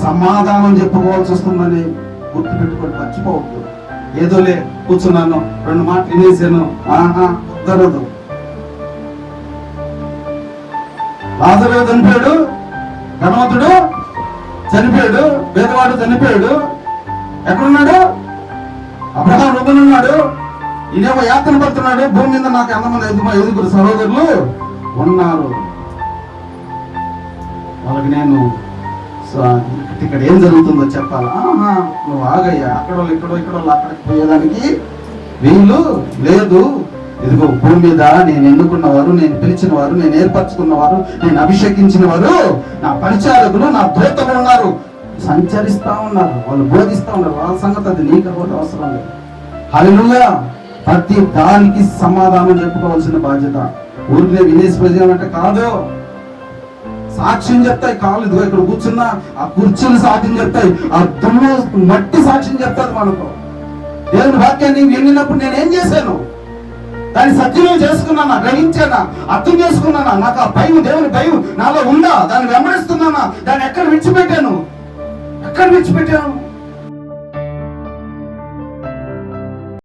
సమాధానం చెప్పుకోవాల్సి వస్తుందని గుర్తుపెట్టుకొని మర్చిపోవద్దు. ఏదోలే కూర్చున్నాను, 2 మాటలు వినేసాను, కుదరదు. లాజరు చనిపోయాడు, ధనవంతుడు చనిపోయాడు, పేదవాడు చనిపోయాడు. ఎక్కడున్నాడు? అబ్రహాం వద్దనున్నాడు. ఈయనేమో యాతన పడుతున్నాడు. భూమి మీద నాకు ఎంతమంది 5 సహోదరులు ఉన్నారు. వాళ్ళకి నేను ఇక్కడ ఏం జరుగుతుందో చెప్పాలి. నువ్వు ఆగయ్యా, అక్కడ ఇక్కడ అక్కడికి పోయేదానికి వీలు లేదు. ఇదిగో భూమి మీద నేను ఎన్నుకున్న వారు, నేను పిలిచిన వారు, నేను ఏర్పరచుకున్న వారు, నేను అభిషేకించిన వారు, నా పరిచారకులు, నా దూతలు ఉన్నారు, సంచరిస్తా ఉన్నారు, వాళ్ళు బోధిస్తా ఉన్నారు. వాళ్ళ సంగతి అది నీకు అవసరం లేదు. హల్లెలూయా. ప్రతి దానికి సమాధానం చెప్పుకోవాల్సిన బాధ్యత. ఊరికే వినేసి ప్రజలంటే కాదు, సాక్ష్యం చెప్తాయి. కాళ్ళు ఇదిగో ఇక్కడ కూర్చున్నా ఆ కుర్చీలు సాక్ష్యం చెప్తాయి, ఆ దుమ్ము మట్టి సాక్ష్యం చెప్తాది మనకు. దేవుని వాక్యాన్ని విన్నప్పుడు నేనేం చేశాను? దాన్ని సద్వినియోగం చేసుకున్నానా, గ్రహించానా, అర్థం చేసుకున్నానా? నాకు ఆ భయం, దేవుని భయం నాలో ఉందా? దాన్ని వెంబడిస్తున్నానా? దాన్ని ఎక్కడ విడిచిపెట్టాను?